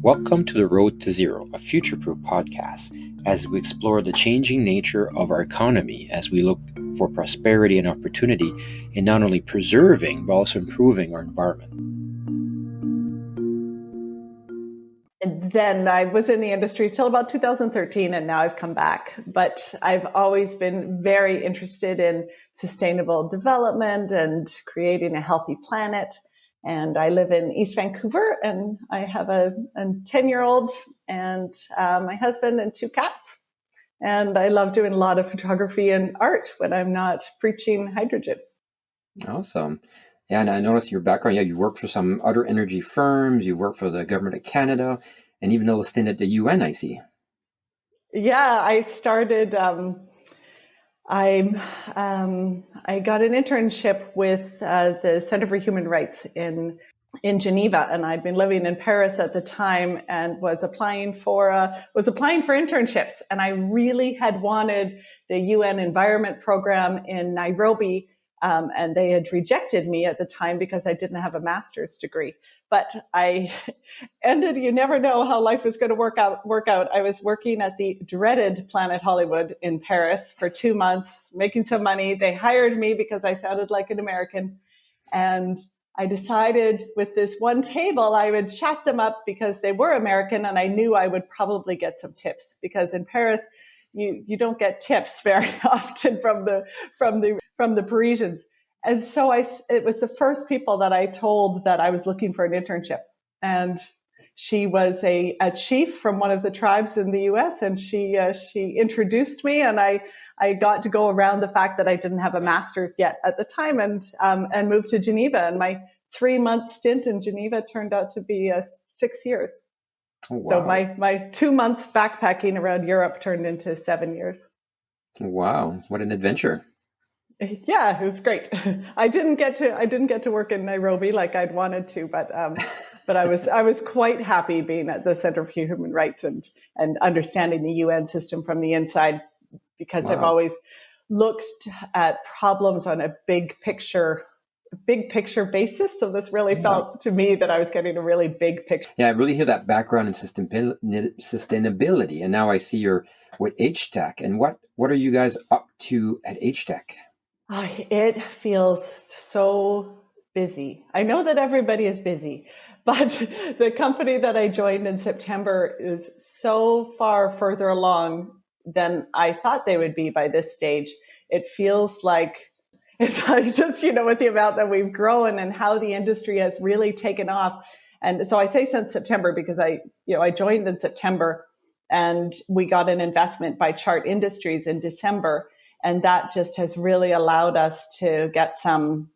Welcome to The Road to Zero, a future-proof podcast, as we explore the changing nature of our economy as we look for prosperity and opportunity in not only preserving, but also improving our environment. And then I was in the industry till about 2013, and now I've come back. But I've always been very interested in sustainable development and creating a healthy planet. And I live in East Vancouver, and I have a 10-year-old and my husband and 2 cats. And I love doing a lot of photography and art when I'm not preaching hydrogen. Awesome. Yeah, and I noticed your background. Yeah, you worked for some other energy firms. You worked for the government of Canada, and even a little stint at the UN, I see. Yeah, I started. I got an internship with the Center for Human Rights in Geneva, and I'd been living in Paris at the time and was applying for internships. And I really had wanted the UN Environment Program in Nairobi, and they had rejected me at the time because I didn't have a master's degree. But I you never know how life is going to work out. I was working at the dreaded Planet Hollywood in Paris for 2 months, making some money. They hired me because I sounded like an American. And I decided with this one table, I would chat them up because they were American, and I knew I would probably get some tips, because in Paris, you don't get tips very often from the Parisians. And so it was the first people that I told that I was looking for an internship. And she was a chief from one of the tribes in the US, and she introduced me, and I got to go around the fact that I didn't have a master's yet at the time, and moved to Geneva. And my 3-month stint in Geneva turned out to be 6 years. Oh, wow. So my 2 months backpacking around Europe turned into 7 years. Wow, what an adventure! Yeah, it was great. I didn't get to work in Nairobi like I'd wanted to, but I was quite happy being at the Center for Human Rights and understanding the UN system from the inside, because wow. I've always looked at problems on a big picture basis. So this really felt to me that I was getting a really big picture. Yeah, I really hear that background in sustainability. And now I see you're with HTEC. And what are you guys up to at HTEC? It feels so busy. I know that everybody is busy, but the company that I joined in September is so far further along than I thought they would be by this stage. It feels like it's like just, with the amount that we've grown and how the industry has really taken off. And so I say since September because I joined in September, and we got an investment by Chart Industries in December. And that just has really allowed us to get some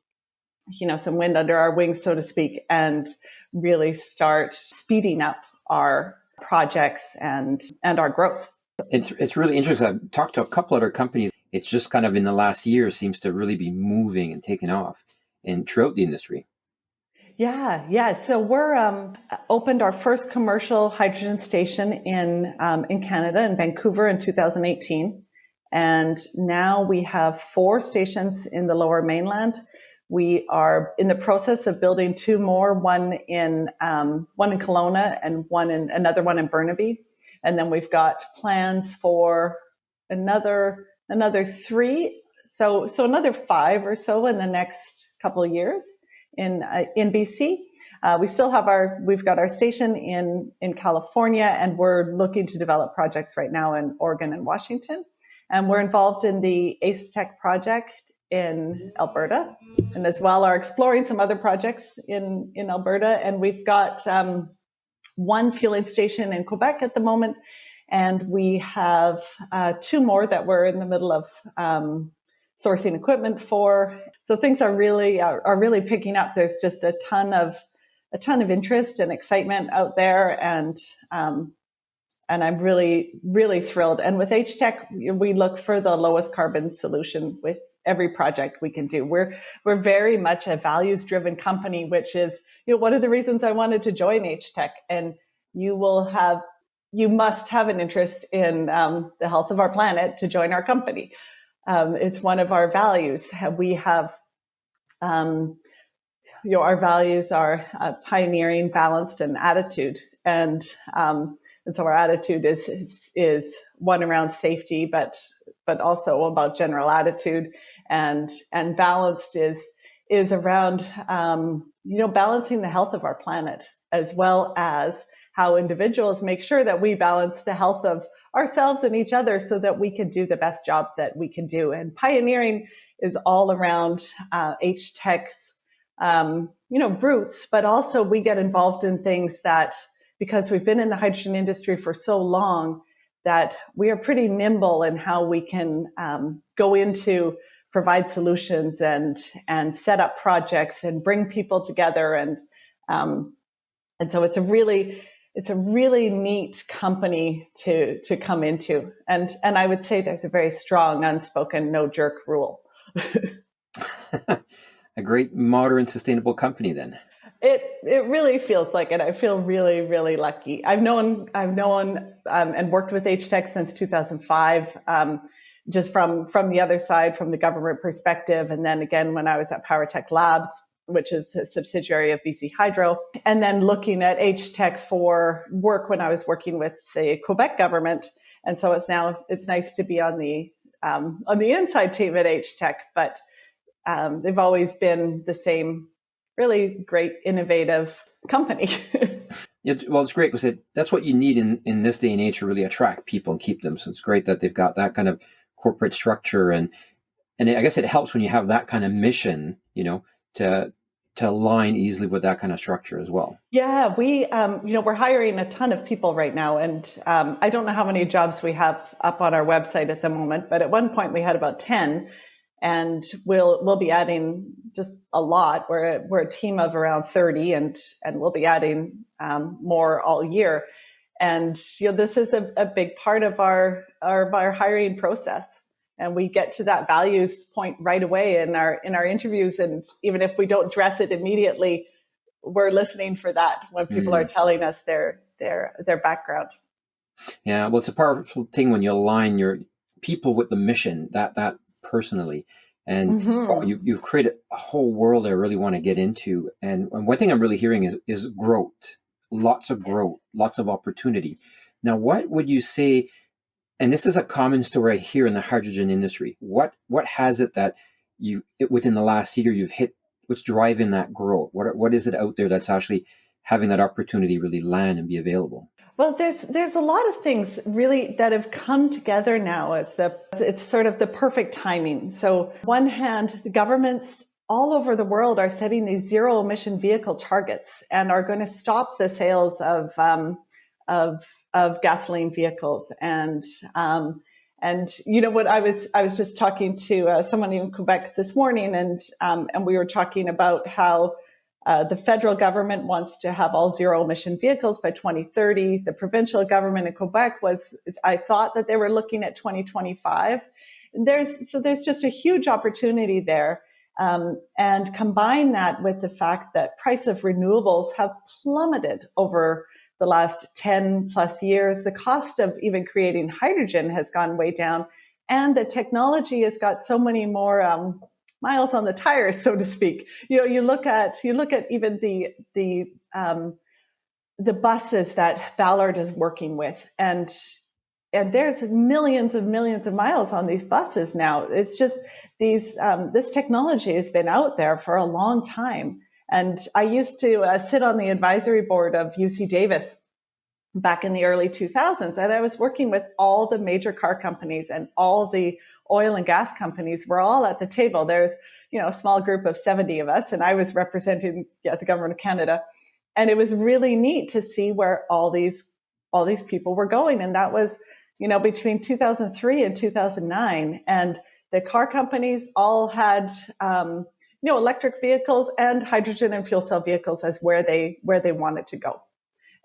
wind under our wings, so to speak, and really start speeding up our projects and our growth. It's really interesting. I've talked to a couple other companies. It's just kind of in the last year seems to really be moving and taking off and throughout the industry. Yeah. So we're opened our first commercial hydrogen station in Canada, in Vancouver, in 2018. And now we have 4 stations in the Lower Mainland. We are in the process of building 2 more, one in Kelowna and another one in Burnaby. And then we've got plans for another 3, so another 5 or so in the next couple of years in BC. We've got our station in California, and we're looking to develop projects right now in Oregon and Washington. And we're involved in the HTEC project in Alberta, and as well are exploring some other projects in Alberta. And we've got 1 fueling station in Quebec at the moment, and we have 2 more that we're in the middle of sourcing equipment for. So things are really picking up. There's just a ton of interest and excitement out there, and I'm really, really thrilled. And with HTEC, we look for the lowest carbon solution with every project we can do. We're very much a values-driven company, which is one of the reasons I wanted to join HTEC. And you must have an interest in the health of our planet to join our company. It's one of our values. We have our values are pioneering, balanced, and attitude. And so our attitude is one around safety, but also about general attitude, and balanced is around balancing the health of our planet, as well as how individuals make sure that we balance the health of ourselves and each other so that we can do the best job that we can do. And pioneering is all around HTEC's roots, but also we get involved in things that, because we've been in the hydrogen industry for so long, that we are pretty nimble in how we can go into provide solutions and set up projects and bring people together. And so it's a really neat company to come into. And I would say there's a very strong unspoken no jerk rule. A great modern sustainable company then. It really feels like it. I feel really, really lucky. I've known and worked with HTEC since 2005, just from the other side, from the government perspective. And then again, when I was at PowerTech Labs, which is a subsidiary of BC Hydro, and then looking at HTEC for work when I was working with the Quebec government. And so it's nice to be on the inside team at HTEC, but they've always been the same really great, innovative company. Well, it's great because that's what you need in this day and age to really attract people and keep them. So it's great that they've got that kind of corporate structure, and I guess it helps when you have that kind of mission, to align easily with that kind of structure as well. Yeah, we're hiring a ton of people right now, and I don't know how many jobs we have up on our website at the moment, but at one point we had about 10. And we'll be adding just a lot. We're a team of around 30, and we'll be adding more all year. And this is a big part of our hiring process. And we get to that values point right away in our interviews. And even if we don't dress it immediately, we're listening for that when people are telling us their background. Yeah, well, it's a powerful thing when you align your people with the mission, that personally. And you've created a whole world I really want to get into. And one thing I'm really hearing is growth, lots of growth, lots of opportunity. Now, what would you say, and this is a common story here in the hydrogen industry, what has it that within the last year you've hit, what's driving that growth? What is it out there that's actually having that opportunity really land and be available? Well, there's a lot of things really that have come together now it's sort of the perfect timing. So one hand, the governments all over the world are setting these zero emission vehicle targets and are going to stop the sales of gasoline vehicles. And what I was just talking to someone in Quebec this morning, and we were talking about how the federal government wants to have all zero emission vehicles by 2030. The provincial government in Quebec I thought that they were looking at 2025. There's just a huge opportunity there. And combine that with the fact that price of renewables have plummeted over the last 10 plus years. The cost of even creating hydrogen has gone way down, and the technology has got so many more miles on the tires, so to speak. You look at even the buses that Ballard is working with, and there's millions of miles on these buses now. It's just this technology has been out there for a long time. And I used to sit on the advisory board of UC Davis back in the early 2000s, and I was working with all the major car companies, and all the oil and gas companies were all at the table. There's, a small group of 70 of us, and I was representing the government of Canada. And it was really neat to see where all these people were going. And that was, between 2003 and 2009. And the car companies all had, electric vehicles and hydrogen and fuel cell vehicles as where they wanted to go.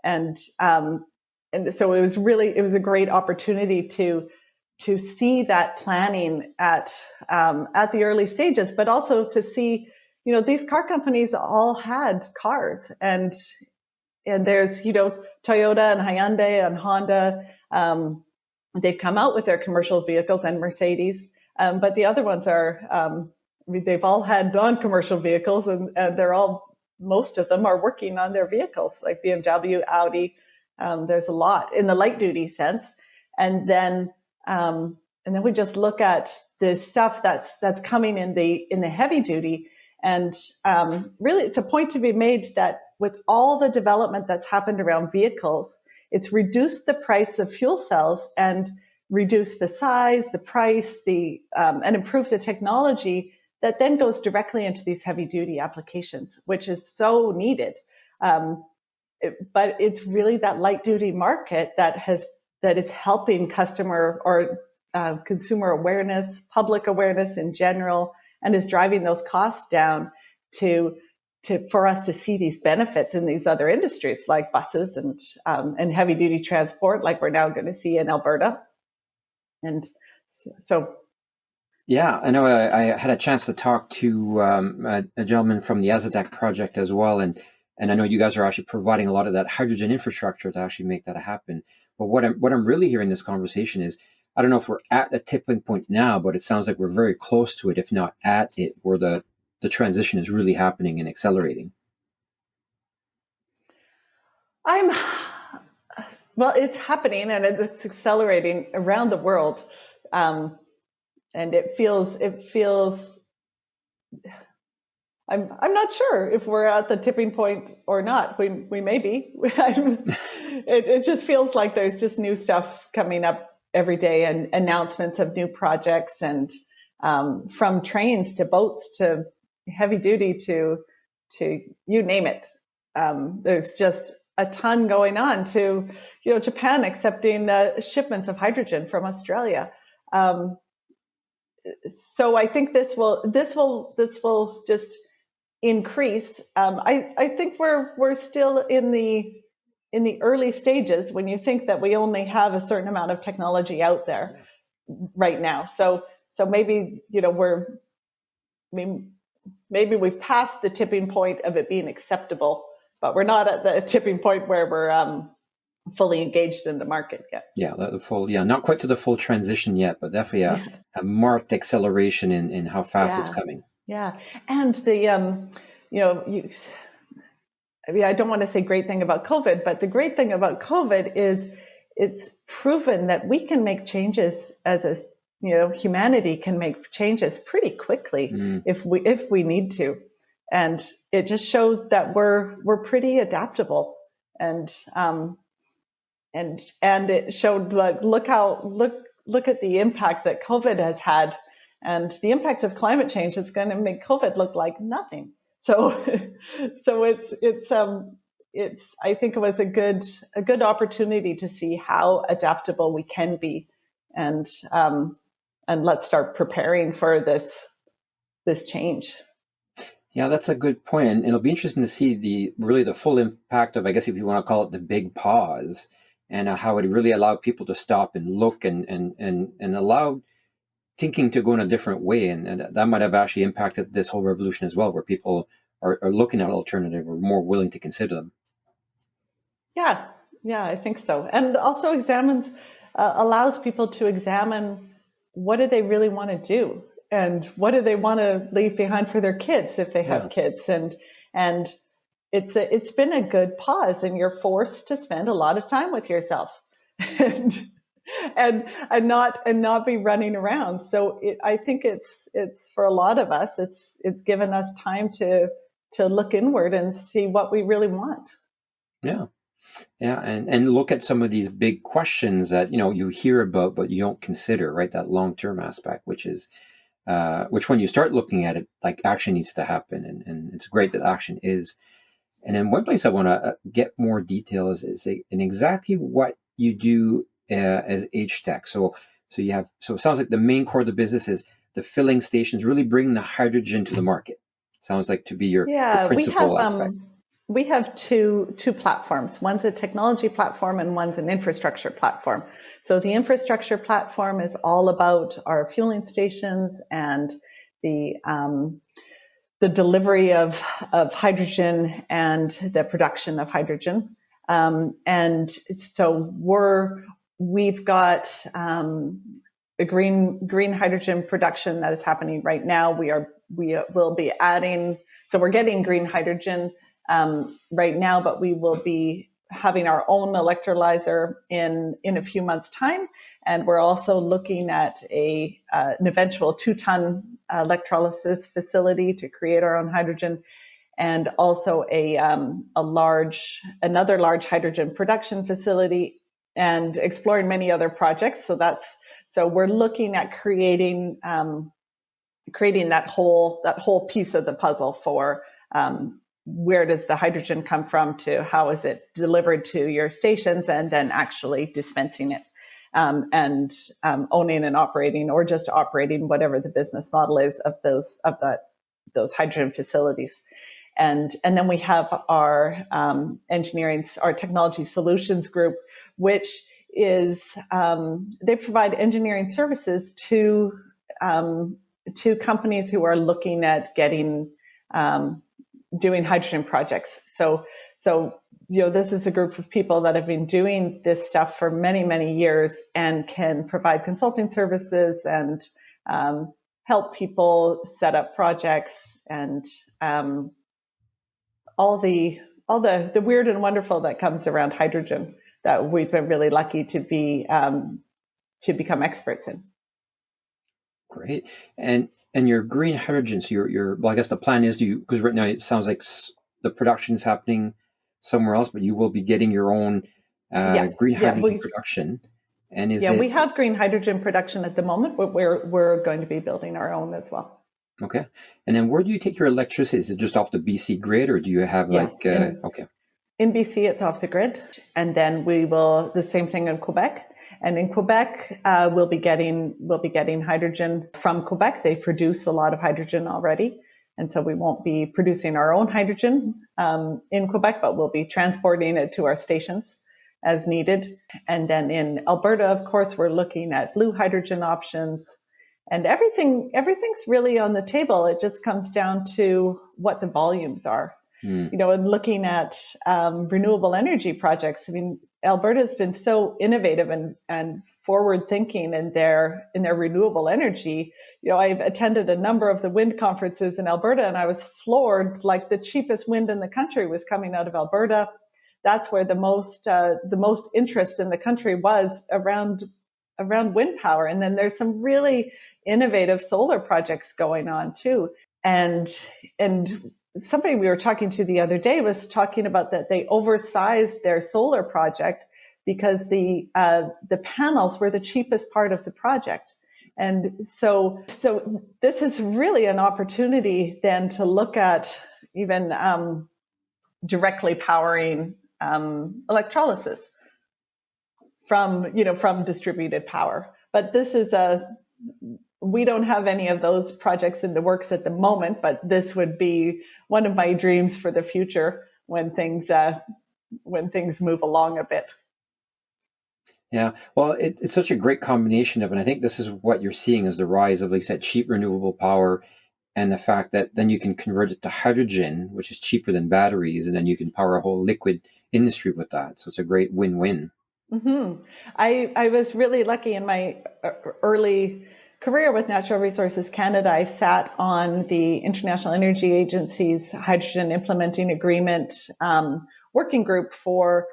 And so it was a great opportunity to see that planning at the early stages, but also to see, these car companies all had cars, and there's, Toyota and Hyundai and Honda. They've come out with their commercial vehicles, and Mercedes, but the other ones are they've all had non-commercial vehicles, and most of them are working on their vehicles, like BMW, Audi. There's a lot in the light duty sense, and then we just look at the stuff that's coming in the heavy duty, and really, it's a point to be made that with all the development that's happened around vehicles, it's reduced the price of fuel cells and reduced the size, the price, and improved the technology that then goes directly into these heavy duty applications, which is so needed. But it's really that light duty market that is helping customer or consumer awareness, public awareness in general, and is driving those costs down for us to see these benefits in these other industries like buses and heavy duty transport, like we're now going to see in Alberta. And so. Yeah, I know I had a chance to talk to a gentleman from the HTEC project as well, and I know you guys are actually providing a lot of that hydrogen infrastructure to actually make that happen. But what I'm really hearing in this conversation is, I don't know if we're at a tipping point now, but it sounds like we're very close to it, if not at it, where the transition is really happening and accelerating. Well, it's happening and it's accelerating around the world. And it feels I'm not sure if we're at the tipping point or not. We may be. It just feels like there's just new stuff coming up every day, and announcements of new projects, and from trains to boats to heavy duty to you name it. There's just a ton going on, to Japan accepting shipments of hydrogen from Australia. So I think this will just increase. I think we're still in the early stages when you think that we only have a certain amount of technology out there right now. So maybe maybe we've passed the tipping point of it being acceptable, but we're not at the tipping point where we're fully engaged in the market yet. Yeah, not quite to the full transition yet, but definitely a marked acceleration in how fast it's coming. Yeah, and the I don't want to say great thing about COVID, but the great thing about COVID is it's proven that we can make changes as humanity can make changes pretty quickly if we need to, and it just shows that we're pretty adaptable, and it showed, like, look at the impact that COVID has had, and the impact of climate change is going to make COVID look like nothing. So it's I think it was a good opportunity to see how adaptable we can be, and let's start preparing for this change. Yeah, that's a good point, and it'll be interesting to see the full impact of, I guess, if you want to call it, the big pause, and how it really allowed people to stop and look and allow thinking to go in a different way, and that might have actually impacted this whole revolution as well, where people are looking at alternative or more willing to consider them. Yeah, I think so, and also allows people to examine what do they really want to do, and what do they want to leave behind for their kids if they have kids, and it's been a good pause, and you're forced to spend a lot of time with yourself, and not be running around. So I think it's for a lot of us, it's given us time to look inward and see what we really want. Yeah, and look at some of these big questions that you hear about but you don't consider, right? That long-term aspect, which when you start looking at it, like, action needs to happen, and it's great that action is. And then one place I want to get more details is in exactly what you do as HTEC. So it sounds like the main core of the business is the filling stations, really bringing the hydrogen to the market. Sounds like to be your principal aspect. We have two platforms. One's a technology platform and one's an infrastructure platform. So the infrastructure platform is all about our fueling stations and the delivery of hydrogen and the production of hydrogen. And so we've got a green hydrogen production that is happening right now. We are we will be adding. So we're getting green hydrogen right now, but we will be having our own electrolyzer in a few months' time. And we're also looking at an eventual 2-ton electrolysis facility to create our own hydrogen, and also another large hydrogen production facility, and exploring many other projects. So we're looking at creating that whole piece of the puzzle for where does the hydrogen come from, to how is it delivered to your stations, and then actually dispensing it, and owning and operating, or just operating, whatever the business model is of those hydrogen facilities. And then we have our our technology solutions group, which is they provide engineering services to companies who are looking at doing hydrogen projects. So this is a group of people that have been doing this stuff for many, many years, and can provide consulting services and help people set up projects, and all the weird and wonderful that comes around hydrogen, that we've been really lucky to become experts in. Great. And your green hydrogen, so well, I guess the plan is because right now it sounds like the production is happening somewhere else, but you will be getting your own green hydrogen production. And we have green hydrogen production at the moment, but we're going to be building our own as well. Okay. And then where do you take your electricity? Is it just off the BC grid, or do you have In BC, it's off the grid. And then the same thing in Quebec. And in Quebec, we'll be getting hydrogen from Quebec. They produce a lot of hydrogen already. And so we won't be producing our own hydrogen in Quebec, but we'll be transporting it to our stations as needed. And then in Alberta, of course, we're looking at blue hydrogen options. And everything's really on the table. It just comes down to what the volumes are. And looking at renewable energy projects. I mean, Alberta's been so innovative and forward thinking in their renewable energy. I've attended a number of the wind conferences in Alberta, and I was floored. Like, the cheapest wind in the country was coming out of Alberta. That's where the most interest in the country was around wind power. And then there's some really innovative solar projects going on too. And somebody we were talking to the other day was talking about that they oversized their solar project because the panels were the cheapest part of the project. And so this is really an opportunity then to look at even directly powering electrolysis from distributed power. But we don't have any of those projects in the works at the moment, but this would be one of my dreams for the future when things move along a bit. Yeah, well, it's such a great combination of, and I think this is what you're seeing is the rise of, like I said, cheap renewable power, and the fact that then you can convert it to hydrogen, which is cheaper than batteries, and then you can power a whole liquid industry with that. So it's a great win-win. Mm-hmm. I was really lucky in my early career with Natural Resources Canada. I sat on the International Energy Agency's Hydrogen Implementing Agreement working group for,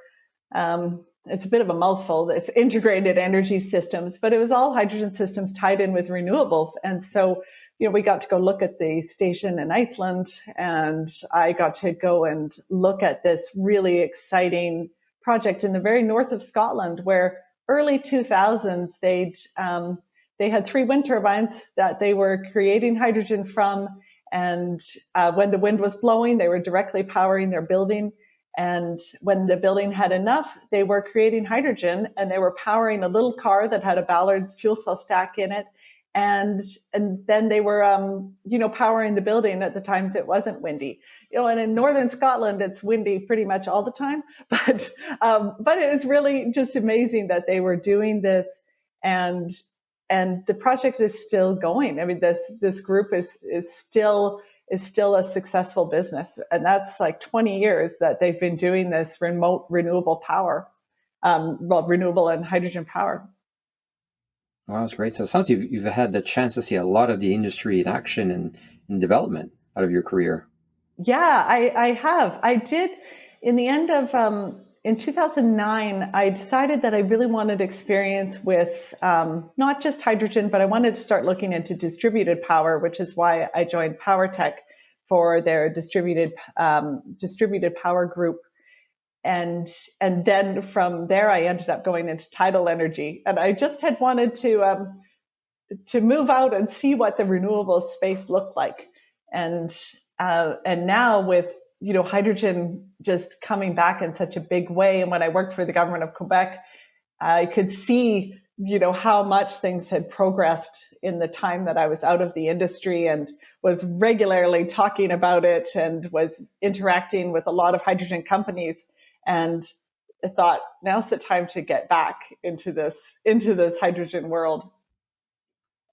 it's a bit of a mouthful, it's integrated energy systems, but it was all hydrogen systems tied in with renewables. And so, we got to go look at the station in Iceland, and I got to go and look at this really exciting project in the very north of Scotland, where early 2000s they had 3 wind turbines that they were creating hydrogen from. And when the wind was blowing, they were directly powering their building. And when the building had enough, they were creating hydrogen, and they were powering a little car that had a Ballard fuel cell stack in it. And then they were, powering the building at the times it wasn't windy. And in northern Scotland, it's windy pretty much all the time. But it was really just amazing that they were doing this, and the project is still going. I mean, this group is still a successful business, and that's like 20 years that they've been doing this remote renewable power, renewable and hydrogen power. Wow, that's great. So it sounds like you've had the chance to see a lot of the industry in action, and in development out of your career. Yeah, I have. I did in the end of in 2009. I decided that I really wanted experience with not just hydrogen, but I wanted to start looking into distributed power, which is why I joined PowerTech for their distributed power group. And then from there, I ended up going into tidal energy, and I just had wanted to move out and see what the renewable space looked like. And now with hydrogen just coming back in such a big way, and when I worked for the government of Quebec, I could see how much things had progressed in the time that I was out of the industry, and was regularly talking about it and was interacting with a lot of hydrogen companies. And I thought, now's the time to get back into this hydrogen world.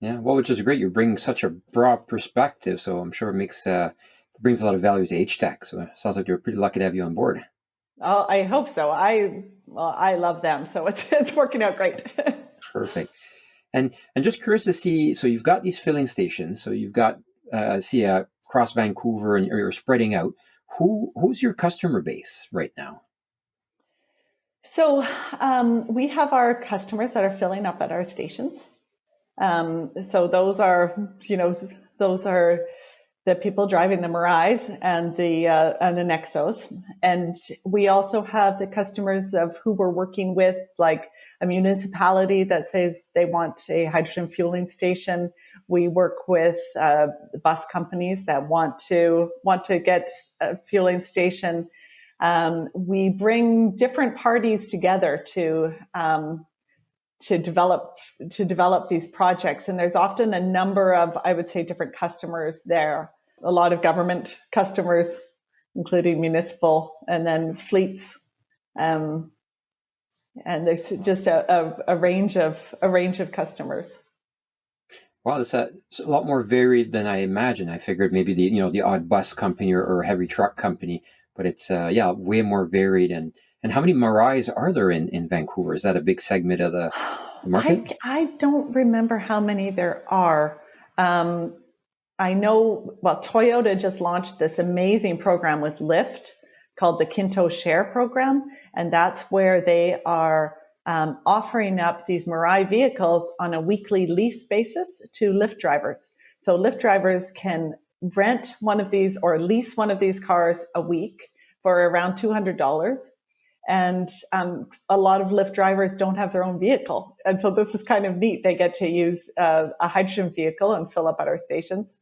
Yeah, well, which is great. You're bringing such a broad perspective, so I'm sure it brings a lot of value to HTEC. So it sounds like you're pretty lucky to have you on board. Oh, I hope so. I love them, so it's working out great. Perfect. And just curious to see. So you've got these filling stations. So you've got across Vancouver, and you're spreading out. Who's your customer base right now? So we have our customers that are filling up at our stations. So those are the people driving the Mirais and the Nexos. And we also have the customers of who we're working with, like a municipality that says they want a hydrogen fueling station. We work with bus companies that want to get a fueling station. We bring different parties together to develop these projects. And there's often a number of, I would say, different customers there. A lot of government customers, including municipal, and then fleets. And there's just a range of customers. Wow, it's a lot more varied than I imagined. I figured maybe the odd bus company or heavy truck company, but it's way more varied. And how many Mirais are there in Vancouver? Is that a big segment of the market? I don't remember how many there are. I know, Toyota just launched this amazing program with Lyft called the Kinto Share program, and that's where they are offering up these Mirai vehicles on a weekly lease basis to Lyft drivers. So Lyft drivers can rent one of these or lease one of these cars a week for around $200. And a lot of Lyft drivers don't have their own vehicle. And so this is kind of neat. They get to use a hydrogen vehicle and fill up at our stations.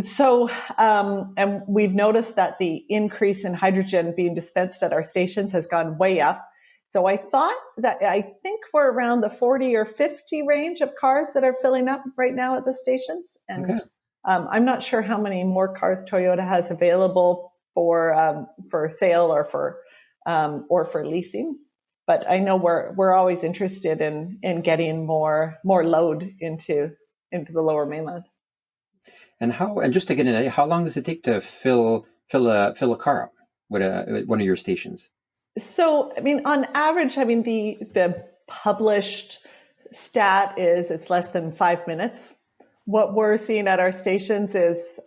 So, and we've noticed that the increase in hydrogen being dispensed at our stations has gone way up. So I think we're around the 40 or 50 range of cars that are filling up right now at the stations. And okay. I'm not sure how many more cars Toyota has available for sale or for leasing, but I know we're always interested in getting more load into the Lower Mainland. And just to get an idea, how long does it take to fill a car up with one of your stations? So, on average, the published stat is it's less than 5 minutes. What we're seeing at our stations is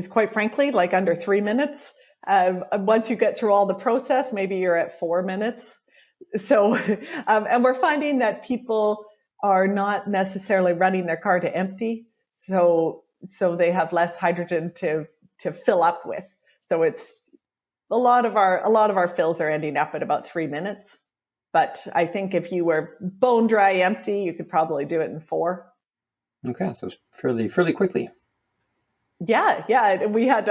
quite frankly like under 3 minutes. Once you get through all the process, maybe you're at 4 minutes. So, and we're finding that people are not necessarily running their car to empty. So they have less hydrogen to fill up with. So it's a lot of our fills are ending up at about 3 minutes. But I think if you were bone dry empty, you could probably do it in 4. Okay, so fairly quickly. Yeah. We had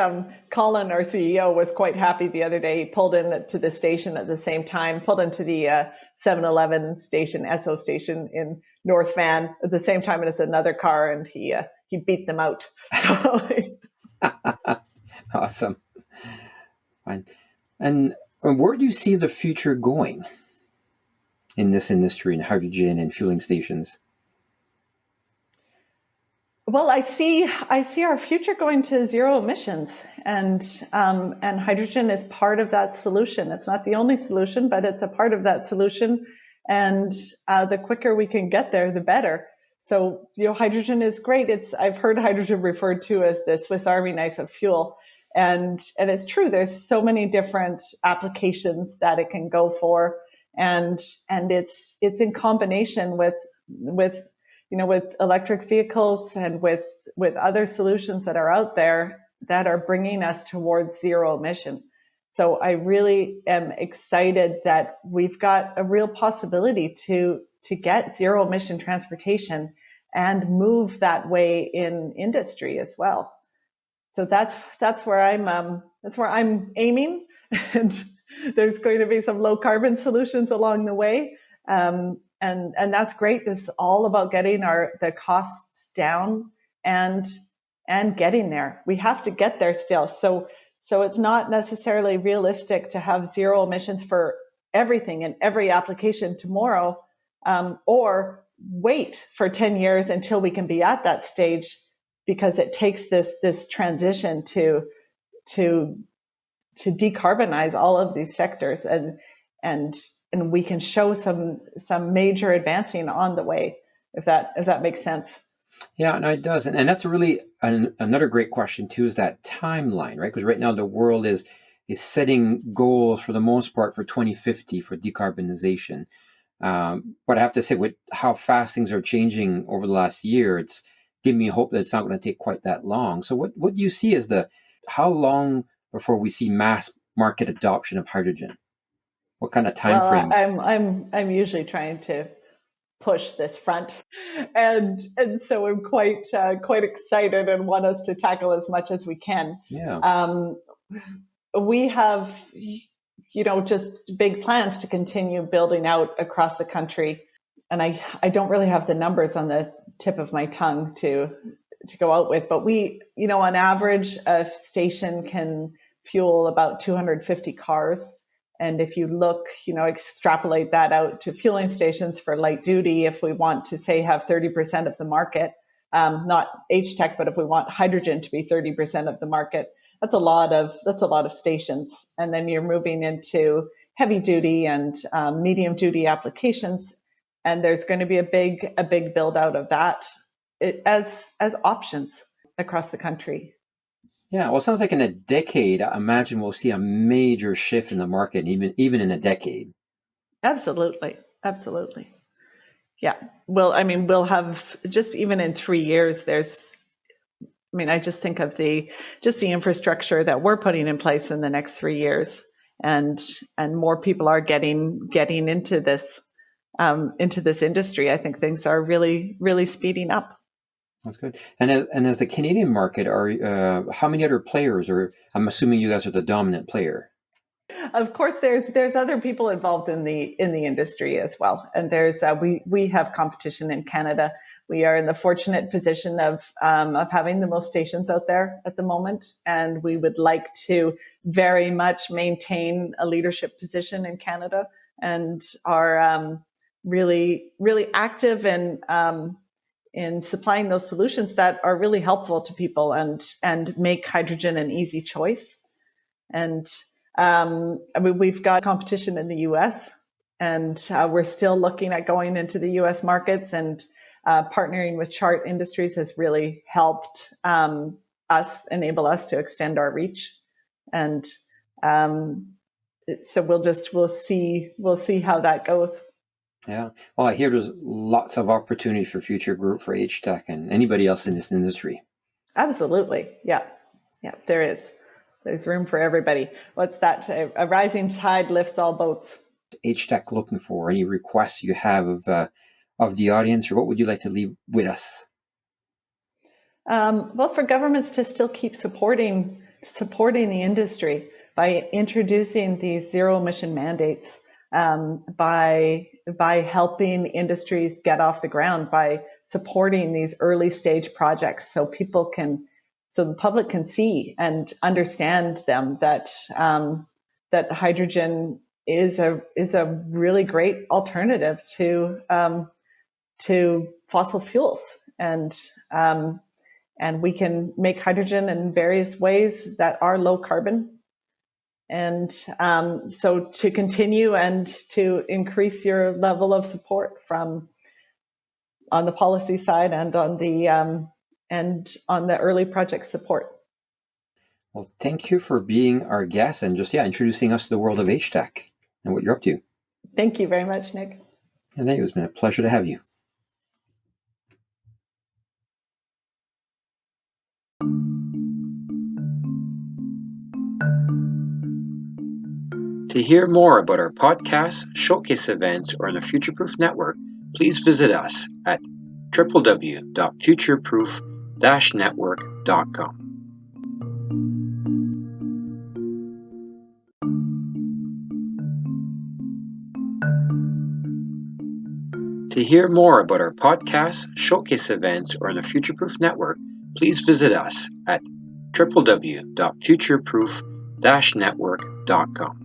Colin, our CEO, was quite happy the other day. He pulled in to the station at the same time, pulled into the 7-Eleven station, Esso station in North Van at the same time as another car, and he beat them out. So. Awesome. Fine. And where do you see the future going in this industry, in hydrogen and fueling stations? Well, I see our future going to zero emissions, and hydrogen is part of that solution. It's not the only solution, but it's a part of that solution. And the quicker we can get there, the better. So, hydrogen is great. I've heard hydrogen referred to as the Swiss Army knife of fuel. And it's true. There's so many different applications that it can go for. And it's in combination with electric vehicles and with other solutions that are out there that are bringing us towards zero emission. So I really am excited that we've got a real possibility to get zero emission transportation and move that way in industry as well. So that's where I'm aiming, and there's going to be some low carbon solutions along the way, and that's great. This is all about getting the costs down and getting there. We have to get there still. So it's not necessarily realistic to have zero emissions for everything in every application tomorrow, or wait for 10 years until we can be at that stage, because it takes this transition to decarbonize all of these sectors, and we can show some major advancing on the way, if that makes sense. Yeah, no, it does. And that's really another great question too, is that timeline, right? Because right now the world is setting goals for the most part for 2050 for decarbonization. But I have to say, with how fast things are changing over the last year, it's giving me hope that it's not going to take quite that long. So what do you see as how long before we see mass market adoption of hydrogen? What kind of time frame? I'm usually trying to push this front, and so I'm quite excited and want us to tackle as much as we can. Yeah. We have just big plans to continue building out across the country, and I don't really have the numbers on the tip of my tongue to go out with, but we, on average, a station can fuel about 250 cars. And if you look, extrapolate that out to fueling stations for light duty, if we want to say have 30% of the market, not HTEC, but if we want hydrogen to be 30% of the market, that's a lot of stations. And then you're moving into heavy duty and medium duty applications, and there's going to be a big build out of that as options across the country. Yeah, well, it sounds like in a decade, I imagine we'll see a major shift in the market, even in a decade. Absolutely. Yeah. Well, we'll have, just even in 3 years, I just think of the infrastructure that we're putting in place in the next 3 years, and more people are getting into this industry. I think things are really, really speeding up. That's good. And as the Canadian market, how many other players? Or I'm assuming you guys are the dominant player. Of course, there's other people involved in the industry as well, and there's we have competition in Canada. We are in the fortunate position of having the most stations out there at the moment, and we would like to very much maintain a leadership position in Canada, and are really, really active in supplying those solutions that are really helpful to people and make hydrogen an easy choice. And we've got competition in the U.S., and we're still looking at going into the U.S. markets, and partnering with Chart Industries has really helped enable us to extend our reach. And so we'll see how that goes. Yeah. Well, I hear there's lots of opportunity for future growth for HTEC and anybody else in this industry. Absolutely. Yeah, there is. There's room for everybody. What's that? A rising tide lifts all boats. HTEC looking for any requests you have of the audience, or what would you like to leave with us? Well, for governments to still keep supporting the industry by introducing these zero emission mandates, by helping industries get off the ground, by supporting these early stage projects, so the public can see and understand them, that hydrogen is a really great alternative to fossil fuels, and we can make hydrogen in various ways that are low carbon. And so to continue and to increase your level of support from on the policy side and on the early project support. Well, thank you for being our guest and just introducing us to the world of HTEC and what you're up to. Thank you very much, Nick. And it's been a pleasure to have you. To hear more about our podcasts, showcase events, or the Futureproof Network, please visit us at www.futureproof-network.com. To hear more about our podcasts, showcase events, or the Futureproof Network, please visit us at www.futureproof-network.com.